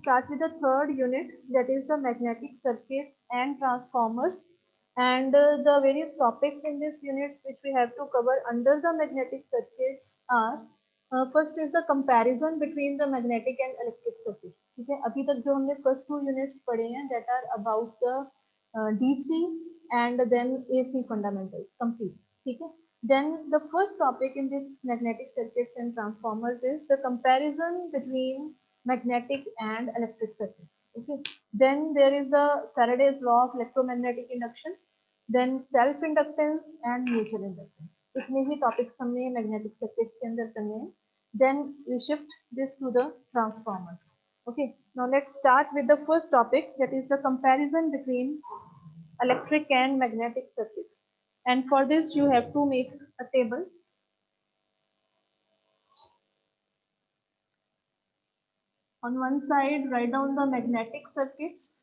start with the third unit, that is the magnetic circuits and transformers. And the various topics in this units which we have to cover under the magnetic circuits are first is the comparison between the magnetic and electric circuits. ठीक है, अभी तक जो हमने first two units पढ़े हैं that are about the DC and then AC fundamentals complete. ठीक है, then the first topic in this magnetic circuits and transformers is the comparison between magnetic and electric circuits. Okay, then there is the Faraday's law of electromagnetic induction, then self inductance and mutual inductance. इतने ही topics हमने magnetic circuits के अंदर करने हैं. Then we shift this to the transformers. Okay, now let's start with the first topic, that is the comparison between electric and magnetic circuits. And for this you have to make a table. On one side write down the magnetic circuits,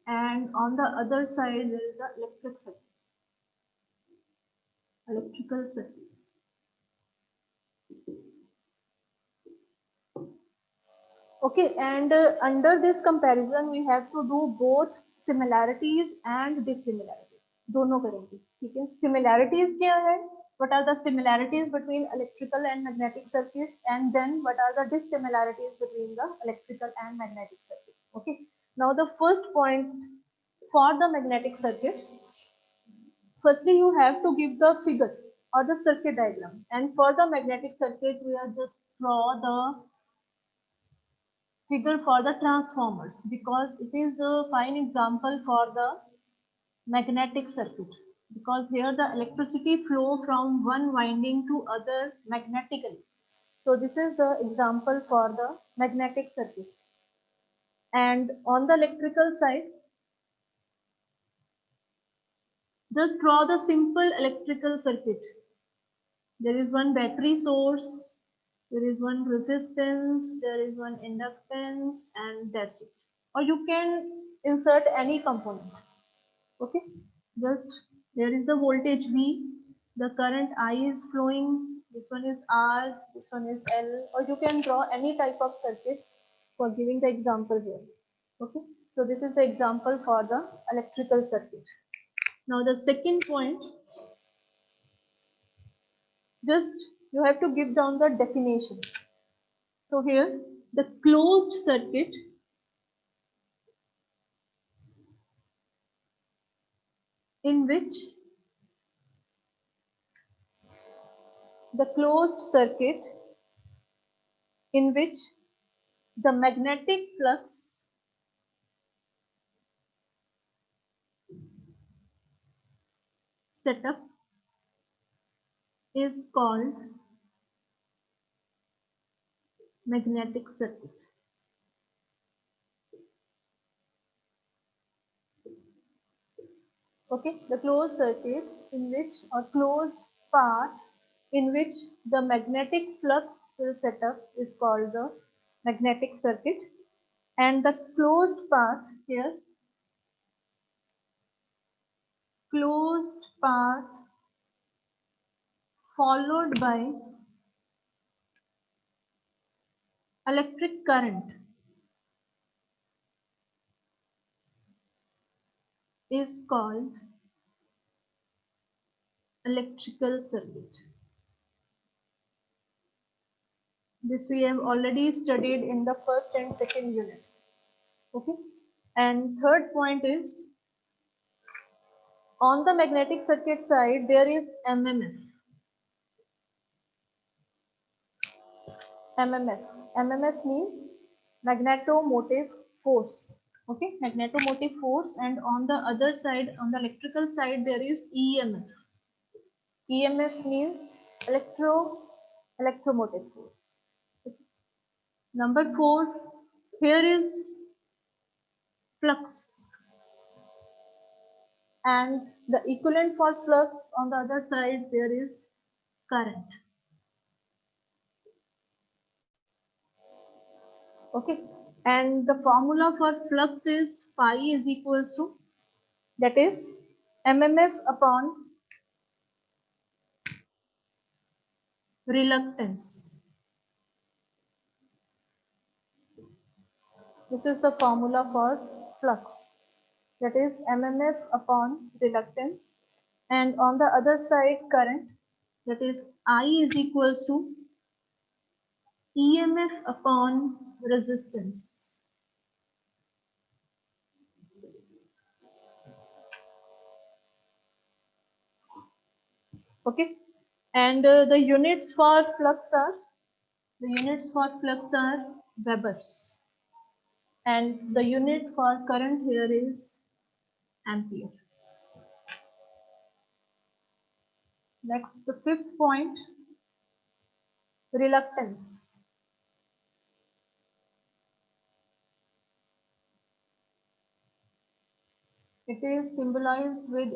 and on the other side there is the electric circuits, electrical circuits. Okay, and under this comparison we have to do both similarities and dissimilarities. दोनों करेंगे, ठीक है. Similarities क्या है? What are the similarities between electrical and magnetic circuits, and then what are the dissimilarities between the electrical and magnetic circuits? Okay. Now the first point for the magnetic circuits, firstly you have to give the figure or the circuit diagram, and for the magnetic circuit we are just draw the figure for the transformers because it is a fine example for the magnetic circuit, because here the electricity flow from one winding to other magnetically. So this is the example for the magnetic circuit. And on the electrical side, just draw the simple electrical circuit. There is one battery source, there is one resistance, there is one inductance, and that's it. Or you can insert any component. Okay, just there is the voltage V, the current I is flowing, this one is R, this one is L, or you can draw any type of circuit for giving the example here. Okay, so this is the example for the electrical circuit. Now the second point, just you have to give down the definition. So here the closed circuit in which the closed circuit in which the magnetic flux setup is called magnetic circuit. Okay, the closed circuit in which, or closed path in which the magnetic flux will set up is called the magnetic circuit, and the closed path here, closed path followed by electric current is called electrical circuit. This we have already studied in the first and second unit. Okay, and third point is, on the magnetic circuit side there is MMF. MMF means magnetomotive force. Okay, magnetomotive force, and on the other side, on the electrical side, there is EMF. EMF means electromotive force. Okay. Number 4, here is flux, and the equivalent for flux on the other side there is current. Okay, and the formula for flux is phi is equals to, that is MMF upon reluctance. This is the formula for flux, that is mmf upon reluctance, and on the other side current, that is I is equals to emf upon resistance. Okay, and the units for flux are Webers, and the unit for current here is ampere. Next, the fifth point, reluctance. It is symbolized with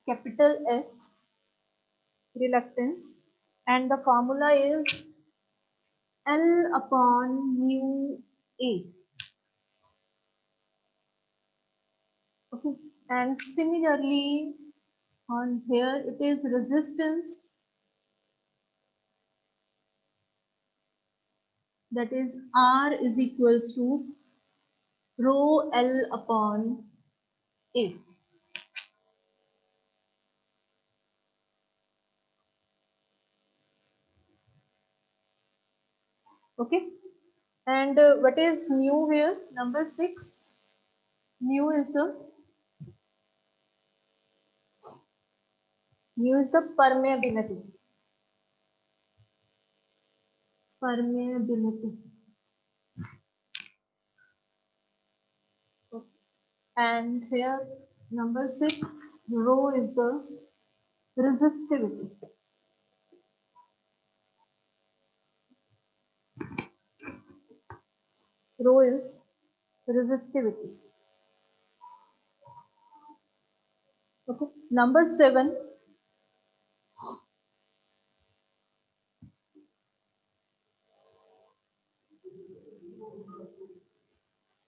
capital S, reluctance, and the formula is L upon mu A. Okay, and similarly on here it is resistance, that is R is equals to rho L upon A. Okay, and what is mu here? Number 6. Mu is the permeability. Permeability. Okay. And here number 6, rho is the resistivity. Rho is resistivity. Okay. Number 7.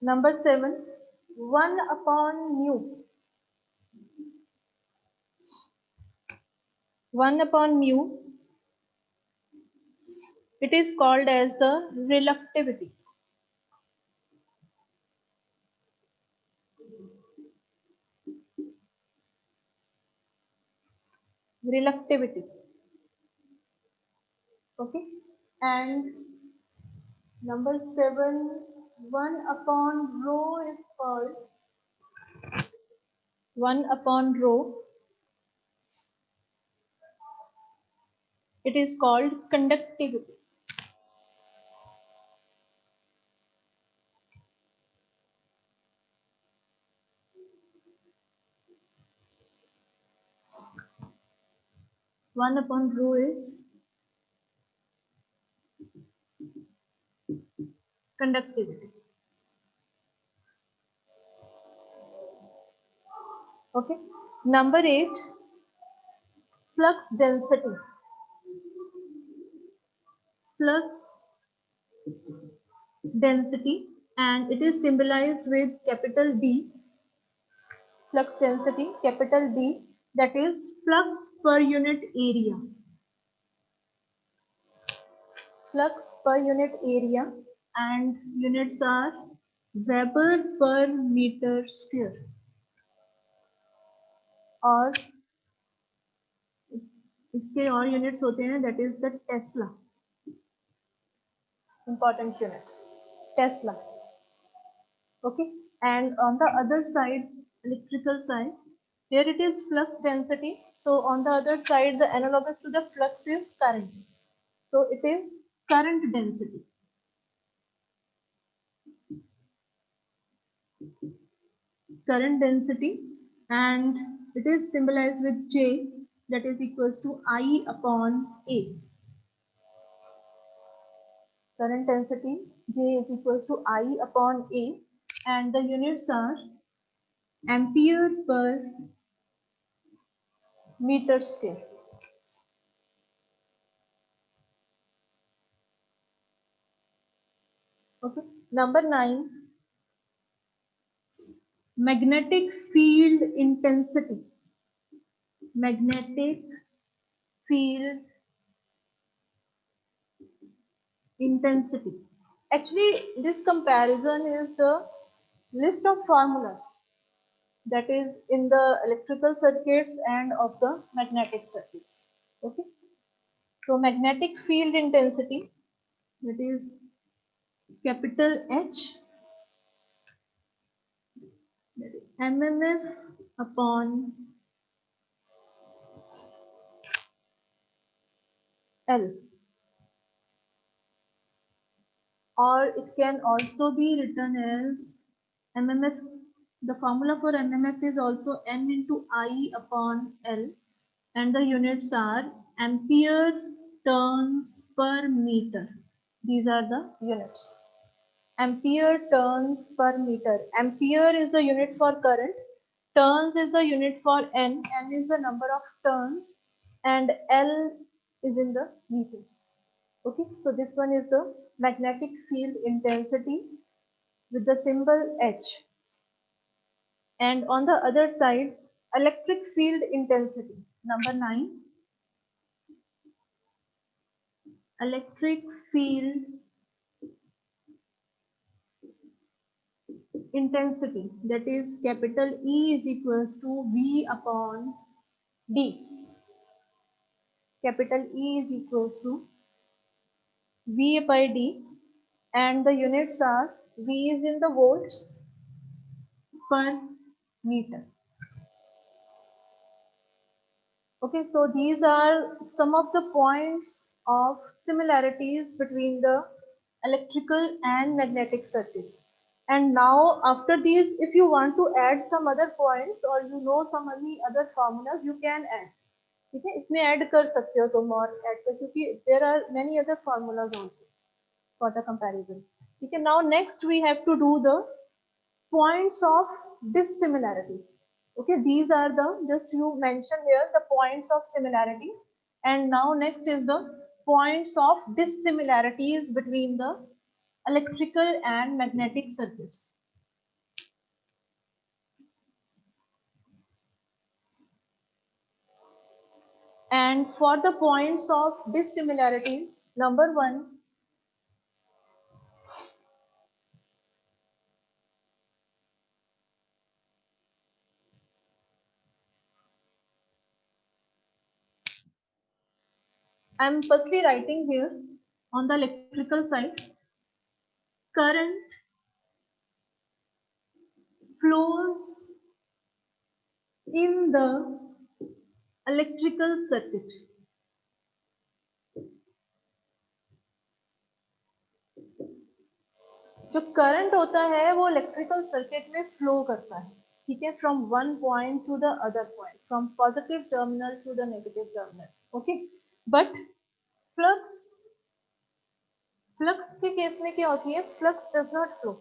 Number 7. 1 upon mu. 1 upon mu. It is called as the reluctivity. Reluctivity. Okay. And number 7, 1 upon rho is called 1 upon rho. It is called conductivity. One upon rho is conductivity. Okay. Number 8, flux density. Flux density, and it is symbolized with capital D. Flux density, capital D, that is flux per unit area. Flux per unit area, and units are Weber per meter square, और इसके और units होते हैं, that is the Tesla. Important units, Tesla. Okay, and on the other side, electrical side, here it is flux density. So on the other side, the analogous to the flux is current. So it is current density. Current density, and it is symbolized with J, that is equals to I upon A. Current density, J is equals to I upon A, and the units are ampere per meter square. Okay. Number 9, magnetic field intensity. Magnetic field intensity. Actually, this comparison is the list of formulas that is in the electrical circuits and of the magnetic circuits. Okay. So magnetic field intensity, that is capital H, that is mmf upon L, or it can also be written as mmf. The formula for mmf is also n into I upon L, and the units are ampere turns per meter. These are the units. Ampere turns per meter. Ampere is the unit for current, turns is the unit for n is the number of turns, and L is in the meters. Okay, so this one is the magnetic field intensity with the symbol H. And on the other side, electric field intensity, number 9, electric field intensity, that is capital E is equals to V upon D. Capital E is equals to V by D, and the units are V is in the volts per meter. Okay, so these are some of the points of similarities between the electrical and magnetic circuits. And now after these, if you want to add some other points or you know some any other formulas, you can add. ठीक है, इसमें add कर सकते हो तुम और add कर, क्योंकि there are many other formulas also for the comparison. ठीक है, now next we have to do the points of dissimilarities. Okay, these are the, just you mention here the points of similarities, and now next is the points of dissimilarities between the electrical and magnetic circuits. And for the points of dissimilarities, number 1, I am firstly writing here on the electrical side, current flows in the electrical circuit. जो current होता है वो electrical circuit में flow करता है, ठीक है, from one point to the other point, from positive terminal to the negative terminal. Okay, but flux, flux के केस में क्या होती है, flux does not flow,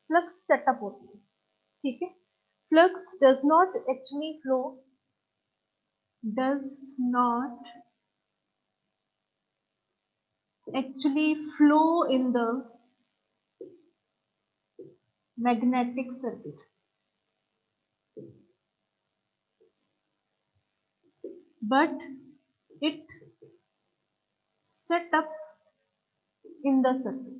flux setup होती है. ठीक है, flux does not actually flow, does not actually flow in the magnetic circuit, but it set up in the circuit.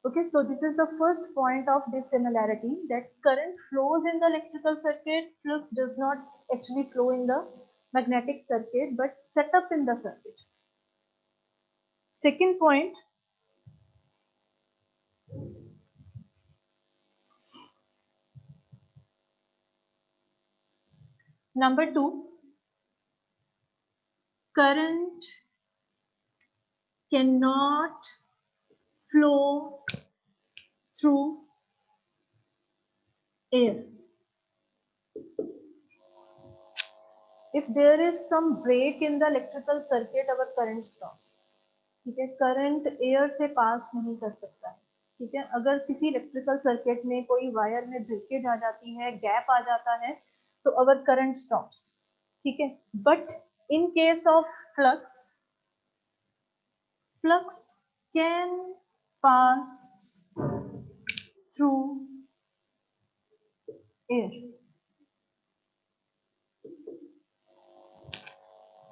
Okay, so this is the first point of dissimilarity, that current flows in the electrical circuit, flux does not actually flow in the magnetic circuit, but set up in the circuit. Second point, number 2, current cannot flow through air. If there is some break in the electrical circuit, our current stops. ठीक है, current air से पास नहीं कर सकता है. ठीक है, अगर किसी इलेक्ट्रिकल सर्किट में कोई वायर में ब्रेकेज आ जाती है, गैप आ जाता है, तो अवर करंट स्टॉप्स. ठीक है, but in case of flux, flux can pass through air.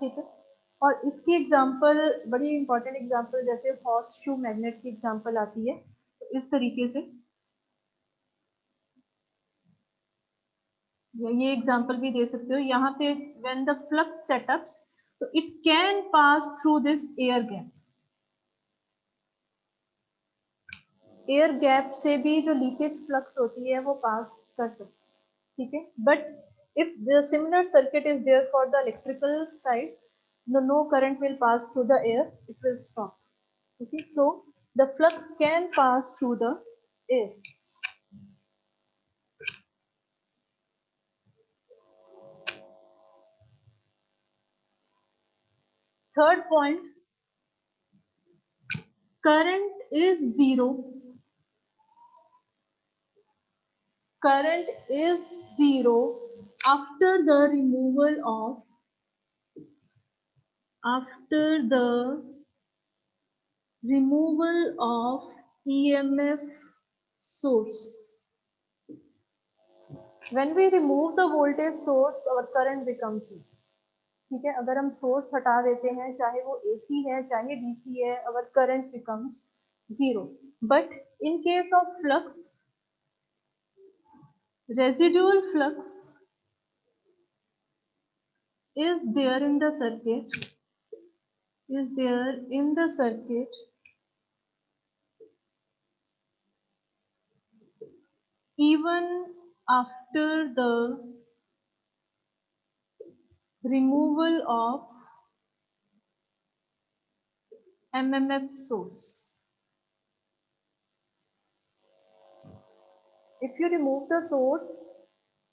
ठीक है। और इसकी एग्जांपल बड़ी इंपॉर्टेंट एग्जांपल जैसे हॉर्स शू मैग्नेट की एग्जांपल आती है, तो इस तरीके से ये एग्जांपल भी दे सकते हो यहाँ पे। व्हेन द फ्लक्स सेटअप्स, तो it can pass through this air gap. Air gap से भी जो लीकेज फ्लक्स होती है वो पास कर सकते हैं, ठीक है। But if the similar circuit is there for the electrical side, no current will pass through the air, it will stop. Okay, so the flux can pass through the air. Third point, current is zero. Current is zero after the removal of EMF source. When we remove the voltage source, our current becomes zero. ठीक है, अगर हम source हटा देते हैं, चाहे वो AC है चाहे DC है, our current becomes zero. But in case of flux, residual flux is there in the circuit even after the removal of MMF source. If you remove the source,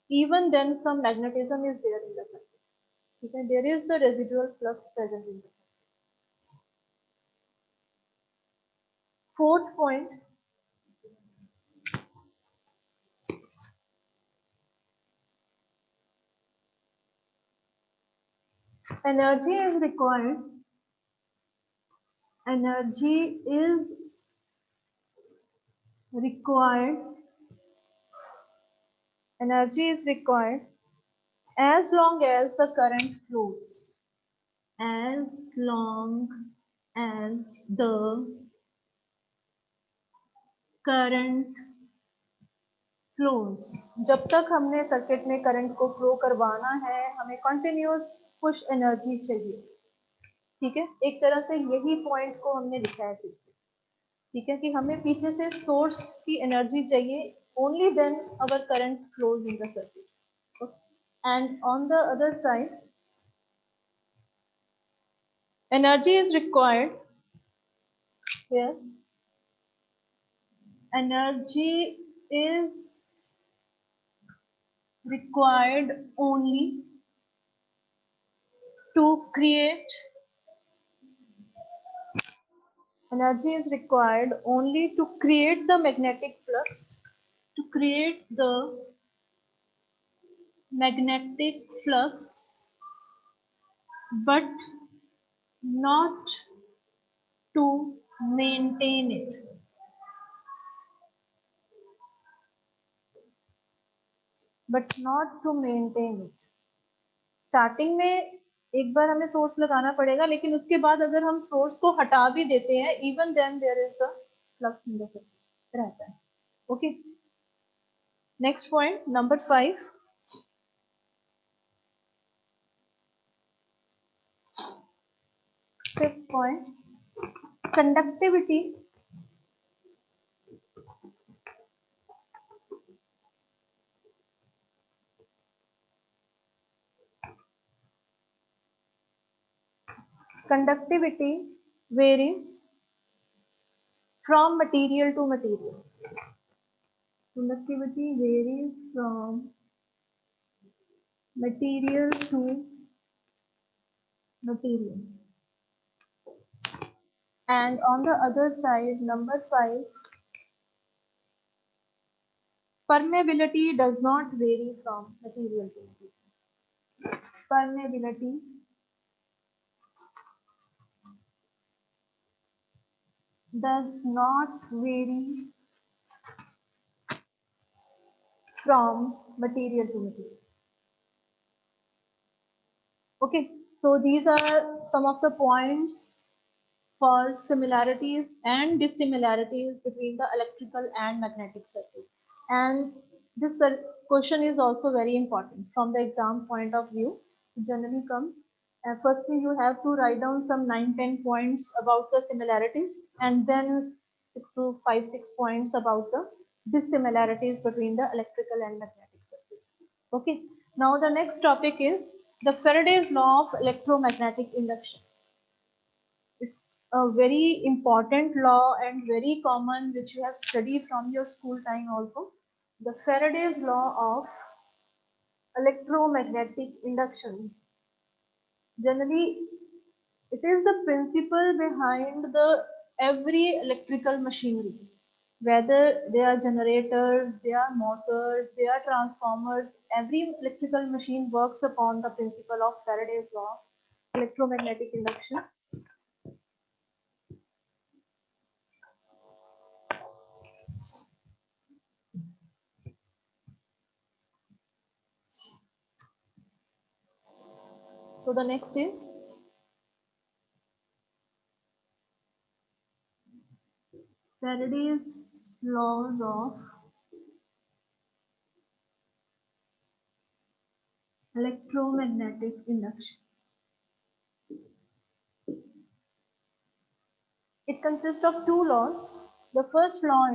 even then some magnetism is there in the circuit. Okay? There is the residual flux present in the circuit. Fourth point, energy is required. Energy is required. Energy is required as long as the current flows. As long as the current flows. जब तक हमने circuit में current को flow करवाना है, हमें continuous push energy चाहिए। ठीक है, एक तरह से यही पॉइंट को हमने लिखा है फिर से। ठीक है, कि हमें पीछे से सोर्स की एनर्जी चाहिए, only then our current flows in the circuit. And on the other side, energy is required here. Energy is required only to create. Energy is required only to create the magnetic flux, to create the magnetic flux, but not to maintain it. But not to maintain it. Starting में एक बार हमें source लगाना पड़ेगा, लेकिन उसके बाद अगर हम सोर्स को हटा भी देते हैं, even then there is the flux in the circuit रहता है। Okay, next point number 5, fifth point, conductivity varies from material to material. Conductivity varies from material to material. And on the other side, number 5, permeability does not vary from material to material. Permeability does not vary from material to material. Okay, So these are some of the points for similarities and dissimilarities between the electrical and magnetic circuit. And this question is also very important from the exam point of view. It generally comes. Firstly, you have to write down some 9-10 points about the similarities, and then 6 points about the dissimilarities between the electrical and magnetic circuits. Okay. Now the next topic is the Faraday's law of electromagnetic induction. It's a very important law and very common, which you have studied from your school time also. The Faraday's law of electromagnetic induction. Generally, it is the principle behind the every electrical machinery, whether they are generators, they are motors, they are transformers. Every electrical machine works upon the principle of Faraday's law, electromagnetic induction. So the next is Faraday's laws of electromagnetic induction. It consists of two laws. The first law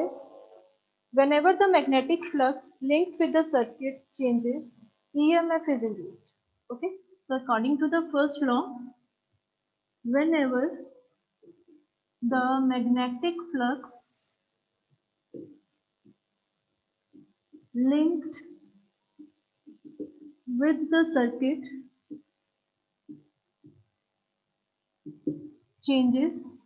is whenever the magnetic flux linked with the circuit changes, EMF is induced. Okay. So according to the first law, whenever the magnetic flux linked with the circuit changes,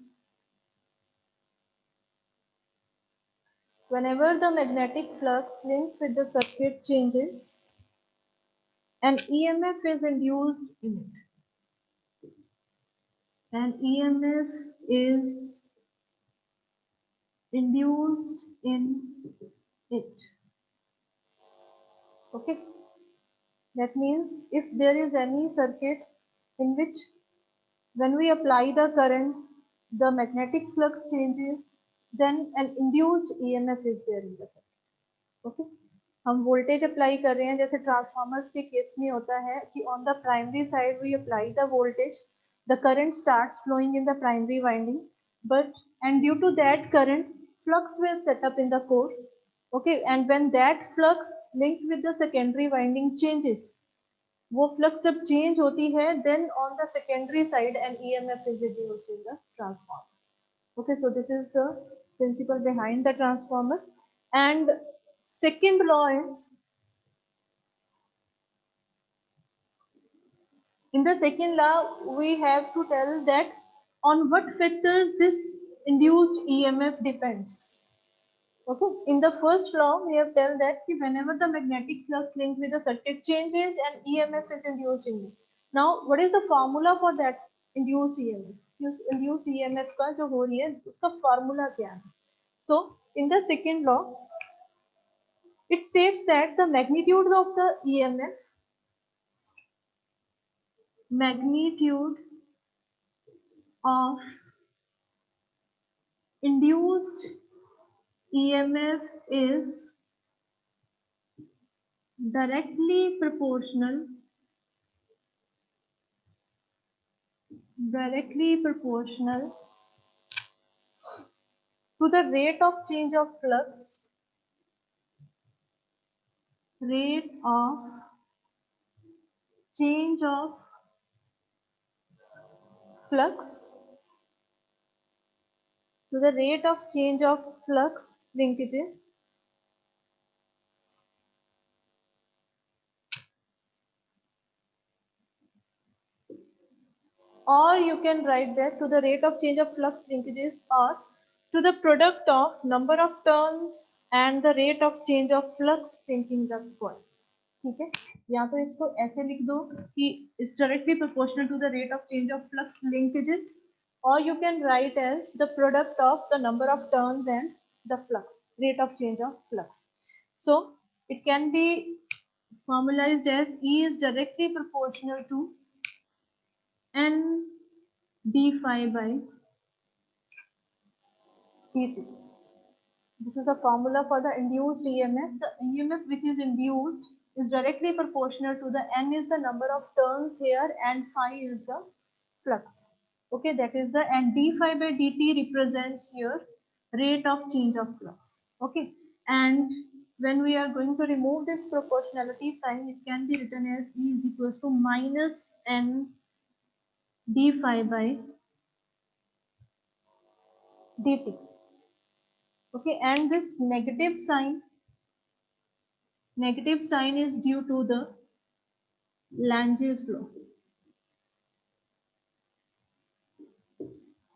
whenever the magnetic flux linked with the circuit changes, an EMF is induced in it. An EMF is induced in it. Okay. That means if there is any circuit in which when we apply the current, the magnetic flux changes, then an induced EMF is there in the circuit. Okay. हम voltage apply कर रहे हैं, जैसे transformers के case में होता है कि on the primary side we apply the voltage, the current starts flowing in the primary winding, but and due to that current, flux will set up in the core. Okay, and when that flux linked with the secondary winding changes, वो flux जब change होती है, then on the secondary side an EMF is induced in the transformer. Okay, so this is the principle behind the transformer. And second law is, in the second law, we have to tell that on what factors this induced EMF depends. Okay, in the first law, we have tell that whenever the magnetic flux linked with the circuit changes, an EMF is induced in it. Now, what is the formula for that induced EMF? Induced EMF का जो हो रही है, उसका formula क्या है? So, in the second law, it states that the magnitude of the EMF, magnitude of induced EMF is directly proportional to the rate of change of flux, rate of change of flux, to the rate of change of flux linkages or you can write that to the rate of change of flux linkages or to the product of number of turns and the rate of change of flux linking the coil. ठीक है, या तो इसको ऐसे लिख दो कि is directly proportional to the rate of change of flux linkages, or you can write as the product of the number of turns and the flux. rate of change of flux. So it can be formalized as E is directly proportional to N d phi by dt. This is the formula for the induced EMF. The EMF which is induced is directly proportional to the N is the number of turns here and phi is the flux. Okay, that is the, and d phi by dt represents your rate of change of flux. Okay, and when we are going to remove this proportionality sign, it can be written as E is equals to minus N d phi by dt. Okay, and this negative sign is due to the Lange's law.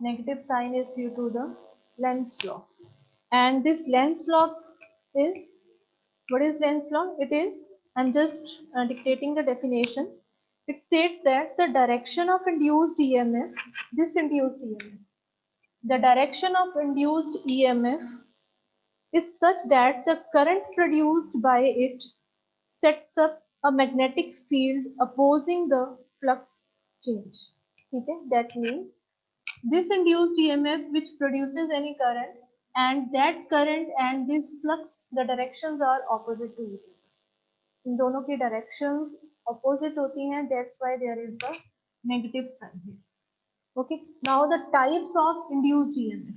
Negative sign is due to the Lenz law. And this Lenz law is, what is Lenz law? It is, I'm just dictating the definition. It states that the direction of induced EMF, this induced EMF, the direction of induced EMF is such that the current produced by it sets up a magnetic field opposing the flux change. Okay? That means this induced EMF which produces any current, and that current and this flux, the directions are opposite to each other. इन दोनों की directions opposite होती हैं, that's why there is the negative sign here. Okay, now the types of induced EMF.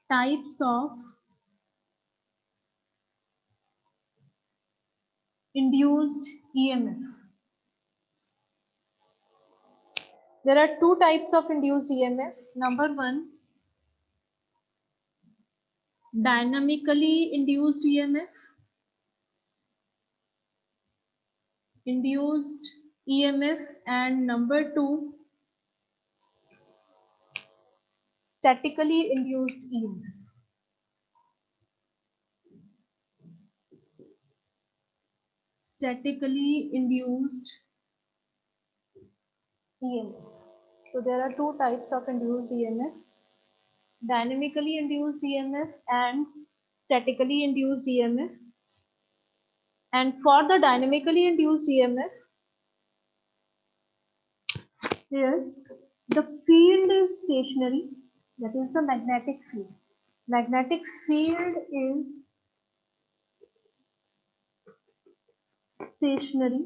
Types of induced EMF. There are two types of induced EMF. Number one, dynamically induced EMF. Induced EMF, and number two, statically induced EMF. Statically induced EMF. So there are two types of induced EMF. Dynamically induced EMF and statically induced EMF. And for the dynamically induced EMF, here the field is stationary, that is the magnetic field. Magnetic field is stationary.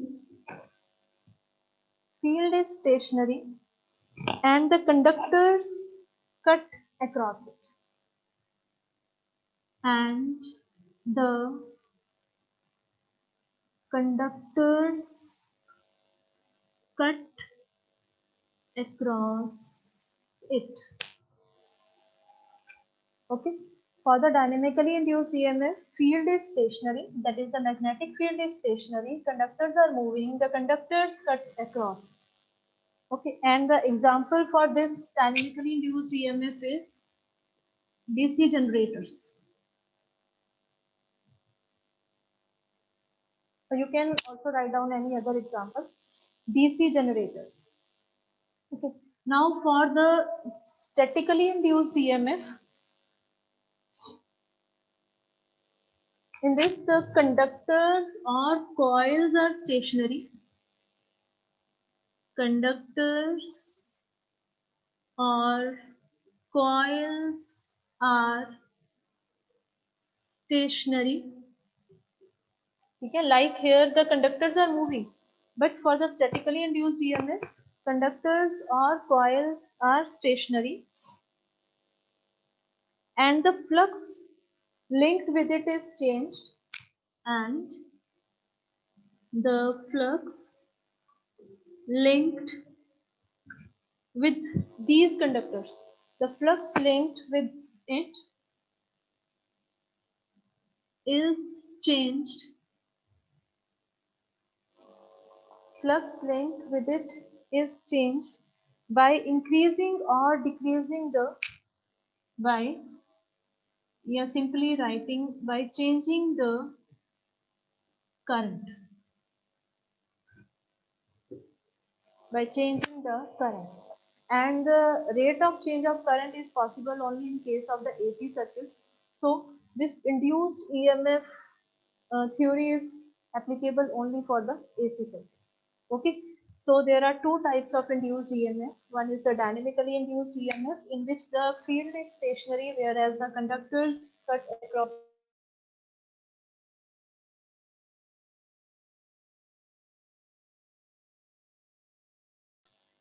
Field is stationary and the conductors cut across it. And the conductors cut across it. Okay. For the dynamically induced EMF, field is stationary, that is the magnetic field is stationary, conductors are moving, the conductors cut across. Okay, and the example for this dynamically induced EMF is DC generators. So you can also write down any other example. DC generators. Okay. Now for the statically induced EMF, in this the conductors or coils are stationary. Conductors or coils are stationary. Okay, like here the conductors are moving, but for the statically induced EMF, conductors or coils are stationary and the flux linked with it is changed, and the flux linked with these conductors, the flux linked with it is changed. Flux linked with it is changed by increasing or decreasing the, by, you are simply writing by changing the current. By changing the current. and the rate of change of current is possible only in case of the AC circuits. So this induced EMF theory is applicable only for the AC circuits. Okay, so there are two types of induced EMF. One is the dynamically induced EMF, in which the field is stationary, whereas the conductors cut across the field.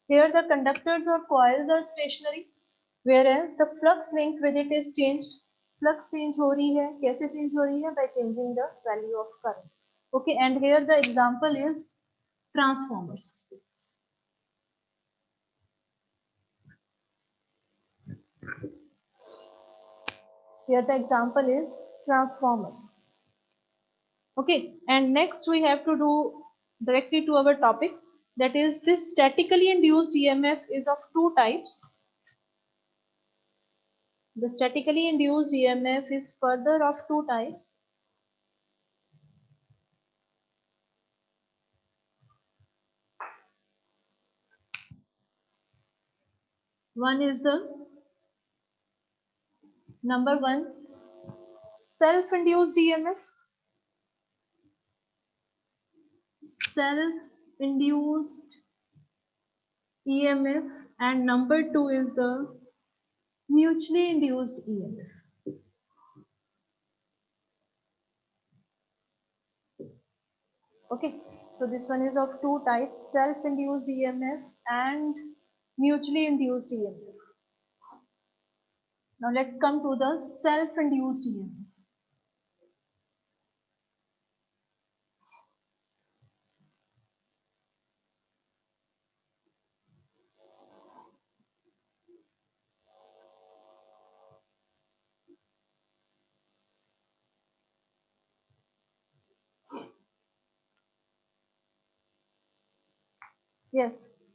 Here the conductors or coils are stationary, whereas the flux linked with it is changed. Flux change हो रही है, कैसे change हो रही है? By changing the value of current. Okay, and here the example is transformers. Here the example is transformers. Okay, and next we have to do directly to our topic, that is this statically induced EMF is of two types. The statically induced EMF is further of two types. One is the number one, self-induced EMF. Self-induced EMF, and number two is the mutually induced EMF. Okay, so this one is of two types, self-induced EMF and mutually induced EMF. Now let's come to the self-induced EMF. Yes,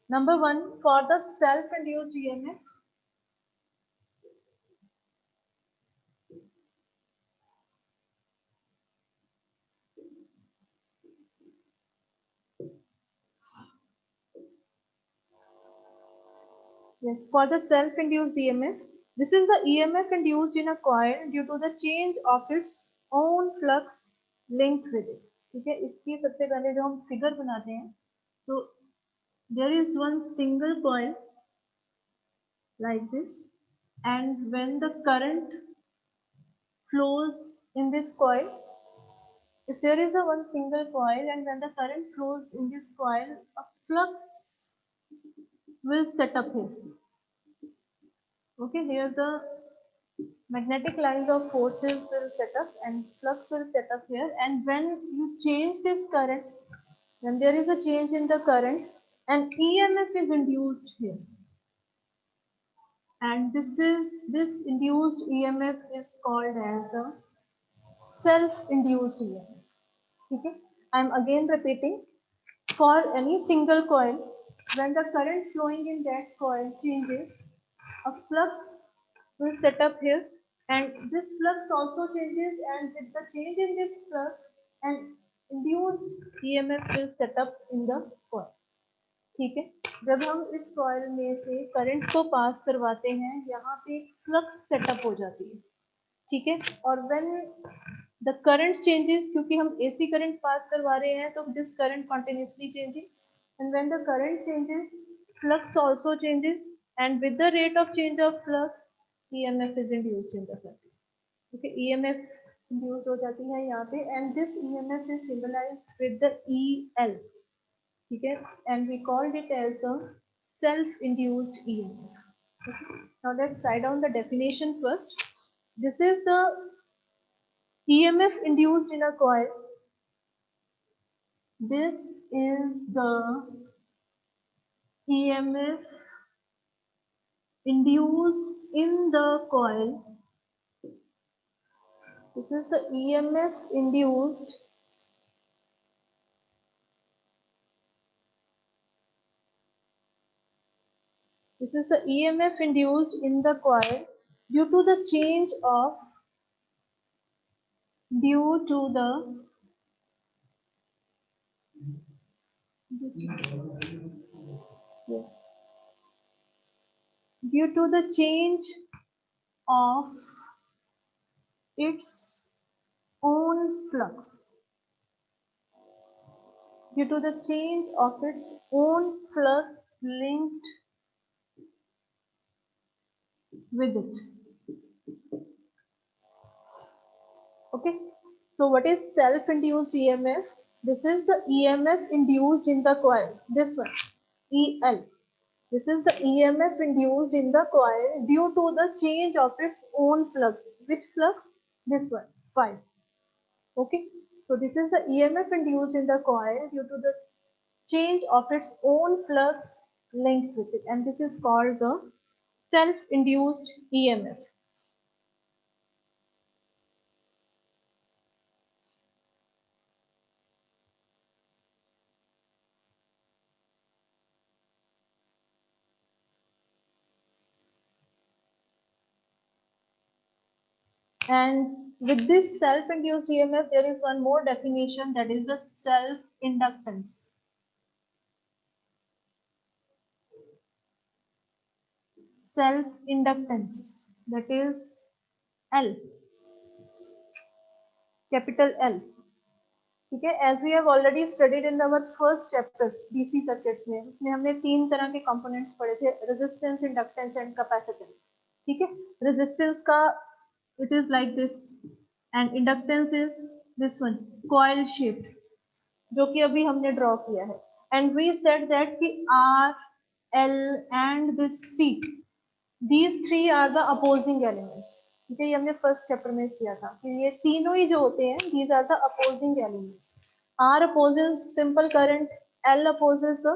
number one, for the self-induced EMF, yes, for the self-induced EMF, this is the EMF induced in a coil due to the change of its own flux linked with it. ठीक है, इसकी सबसे पहले जो हम figure बनाते हैं, तो there is one single coil like this, and when the current flows in this coil, if there is a one single coil and when the current flows in this coil, a flux will set up here. Okay, here the magnetic lines of forces will set up and flux will set up here, and when you change this current, when there is a change in the current, an EMF is induced here, and this induced EMF is called as a self-induced EMF. Okay, I am again repeating, for any single coil, when the current flowing in that coil changes, a flux will set up here, and this flux also changes, and with the change in this flux, an induced EMF will set up in the coil. ठीक है, जब हम इस coil में से current को पास करवाते हैं, यहाँ पे फ्लक्स सेटअप हो जाती है. ठीक है, और व्हेन द करंट चेंजेस, क्योंकि हम एसी करंट पास करवा रहे हैं, तो this current continuously changing, and when the current changes, flux also changes, and with the rate of change of flux, EMF is induced in the circuit. Okay, EMF induce हो जाती है यहाँ पे, and this EMF is symbolized with the EL. ठीक है, and we called it as the self induced EMF. Now let's write down the definition first. This is the EMF induced in a coil. This is the EMF induced in the coil. This is the EMF induced in the coil due to the change of due to the yes due to the change of its own flux, due to the change of its own flux linked with it. Okay, so what is self-induced EMF? This is the EMF induced in the coil, this one, EL. This is the EMF induced in the coil due to the change of its own flux. Which flux? This one, phi. Okay, so this is the EMF induced in the coil due to the change of its own flux linked with it, and this is called the self-induced EMF. And with this self-induced EMF, there is one more definition, that is the self-inductance. Self-inductance, that is L, capital L. ठीक है, as we have already studied in our first chapter DC circuits में, उसमें हमने तीन तरह के components पढ़े थे, resistance, inductance and capacitance. ठीक है, resistance का it is like this and inductance is this one, coil shaped, जो कि अभी हमने ड्रॉ किया है. And we said that कि R, L and this C, these three are the opposing elements. ठीक है, ये हमने फर्स्ट चैप्टर में किया था कि ये तीनों ही जो होते हैं, these are the opposing elements. R opposes simple current, L opposes the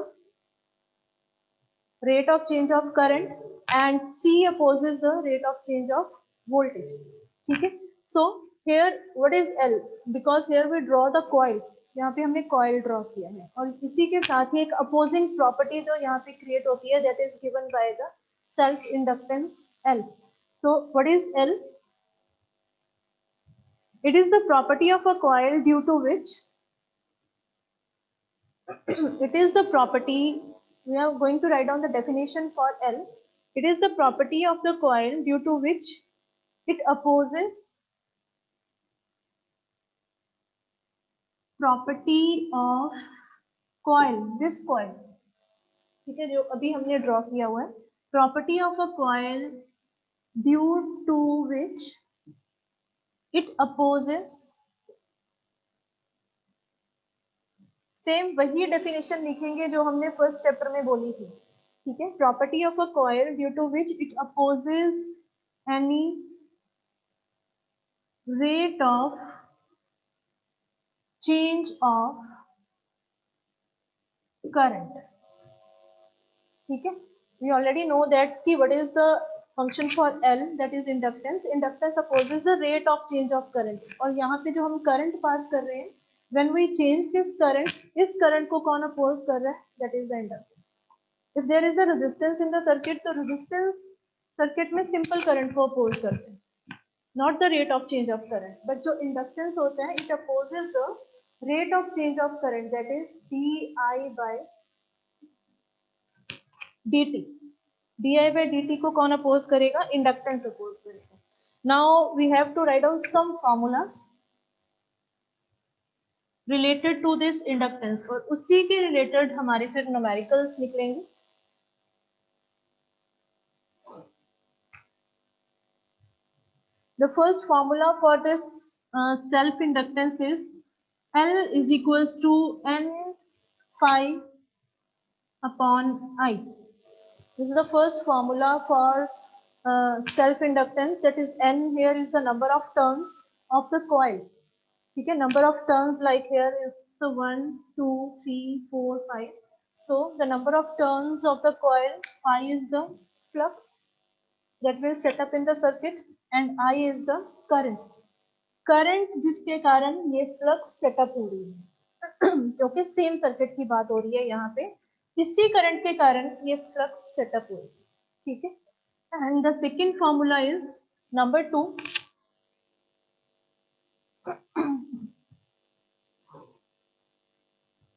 rate of change of current and C opposes the rate of change of voltage. ठीक है, so here what is L? Because here we draw the coil, यहाँ पे हमने coil draw किया है और इसी के साथ ही एक opposing property जो यहाँ पे create होती है, that is given by the self inductance L. So what is L? It is the property of a coil due to which it is the property, we are going to write down the definition for L. It is the property of the coil due to which it opposes property of coil, this coil. ठीक है, जो अभी हमने draw किया हुआ है, property of a coil due to which it opposes, same वही definition लिखेंगे जो हमने फर्स्ट चैप्टर में बोली थी. ठीक है, property of a coil due to which it opposes any rate of change of current. ठीक है, we already know that कि what is the function for L, that is inductance. Inductance opposes the rate of change of current. और यहाँ पे जो हम current pass कर रहे हैं, when we change this current, इस current को कौन oppose कर रहा है? That is the inductance. If there is a resistance in the circuit, तो resistance circuit में simple current को oppose करते हैं, not the rate of change of current. But जो inductance होता है, it opposes the rate of change of current, that is di by dt. di by dt को कौन oppose करेगा? Inductance oppose करेगा. Now we have to write down some formulas related to this inductance और उसी के related हमारे फिर numericals निकलेंगे. The first formula for this self-inductance is L is equals to N phi upon I. This is the first formula for self-inductance, that is N here is the number of turns of the coil. Okay, number of turns like here is so 1, 2, 3, 4, 5. So the number of turns of the coil, phi is the flux that will set up in the circuit and I is the current. Current जिसके कारण ये flux setup हो रही है, क्योंकि same circuit की बात हो रही है यहाँ पे, इसी करंट के कारण ये फ्लक्स सेटअप हो रही है. ठीक है, and the second formula is number 2.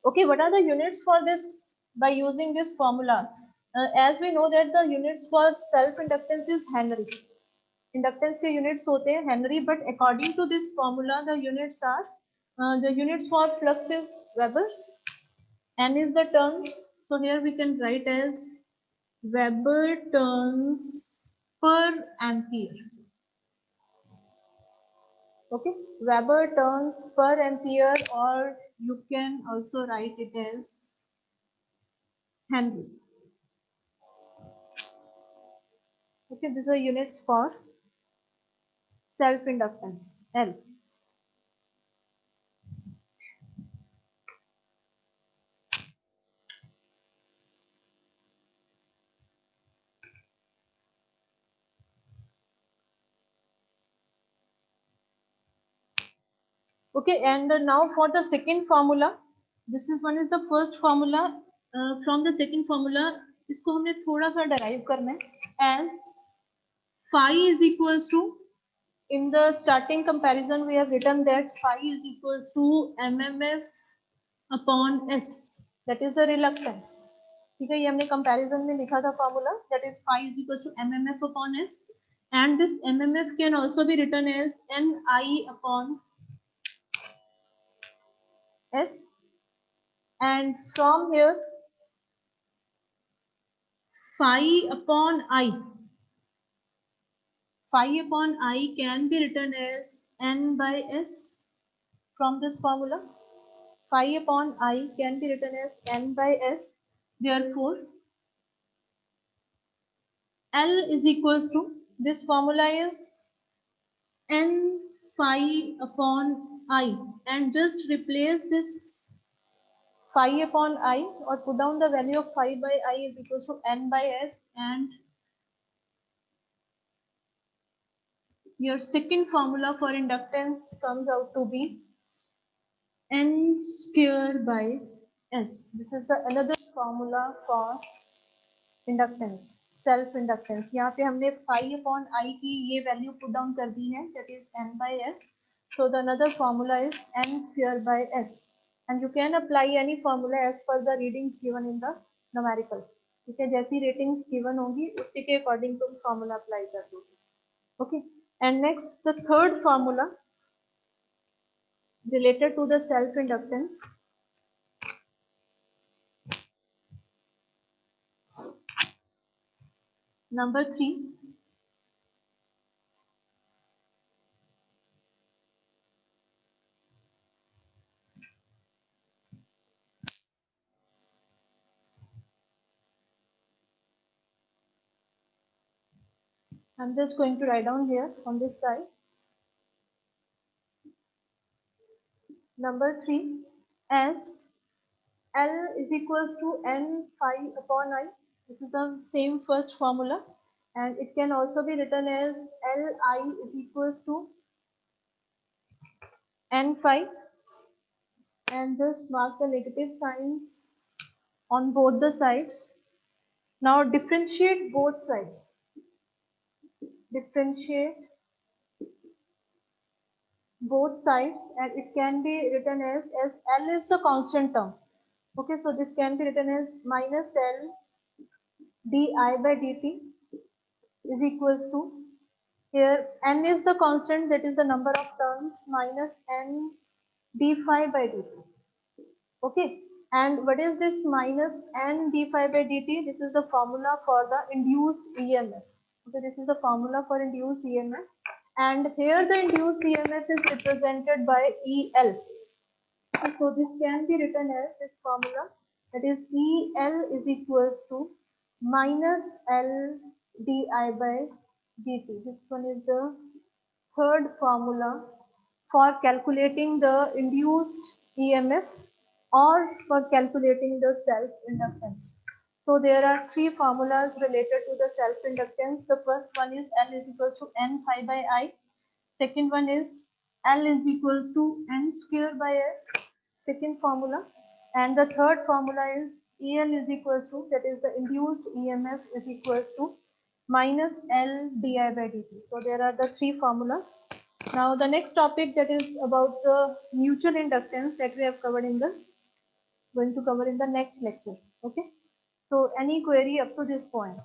Okay, what are the units for this by using this formula? as we know that the units for self inductance is Henry. Inductance के units होते हैं Henry, but according to this formula, the units for flux is Webers. N is the turns. So here we can write as Weber turns per ampere. Okay, Weber turns per ampere, or you can also write it as Henry. Okay, these are units for self-inductance, L. Okay, and now for the second formula, this is one is the first formula. From the second formula, इसको हमने थोड़ा सा derive करना है as phi is equals to, in the starting comparison we have written that phi is equals to mmf upon s, that is the reluctance. ठीक है, ये हमने comparison में लिखा था formula, that is phi is equals to mmf upon s, and this mmf can also be written as ni upon s, and from here phi upon i can be written as n by s. From this formula, phi upon I can be written as n by s. Therefore, L is equals to, this formula is n phi upon I, and just replace this phi upon I, or put down the value of phi by I is equals to n by s, and your second formula for inductance comes out to be n square by s. This is another formula for inductance, self inductance. यहाँ पे हमने phi upon I की ये value put down कर दी है, that is n by s. So the another formula is n square by s, and you can apply any formula as per the readings given in the numerical. ठीक है, जैसी ratings given होंगी उसी के according तुम formula apply कर दोगे. Okay, and next the third formula related to the self inductance. Number 3, I'm just going to write down here on this side. Number 3, as L is equals to n phi upon I. This is the same first formula, and it can also be written as Li is equals to n phi, and just mark the negative signs on both the sides. Now differentiate both sides. Differentiate both sides, and it can be written as L is the constant term. Okay, so this can be written as minus L di by dt is equals to, here n is the constant, that is the number of terms, minus n d phi by dt. Okay, and what is this minus n d phi by dt? This is the formula for the induced EMF. Okay, this is the formula for induced EMF, and here the induced EMF is represented by EL. So this can be written as this formula, that is EL is equals to minus L di by dt. This one is the third formula for calculating the induced EMF or for calculating the self-inductance. So there are three formulas related to the self-inductance. The first one is L is equals to n phi by I. Second one is L is equals to n square by s, second formula. And the third formula is EL is equals to, that is the induced EMF is equals to minus L di by dt. So there are the three formulas. Now the next topic, that is about the mutual inductance, that we have covered in the, going to cover in the next lecture. Okay. So any query up to this point?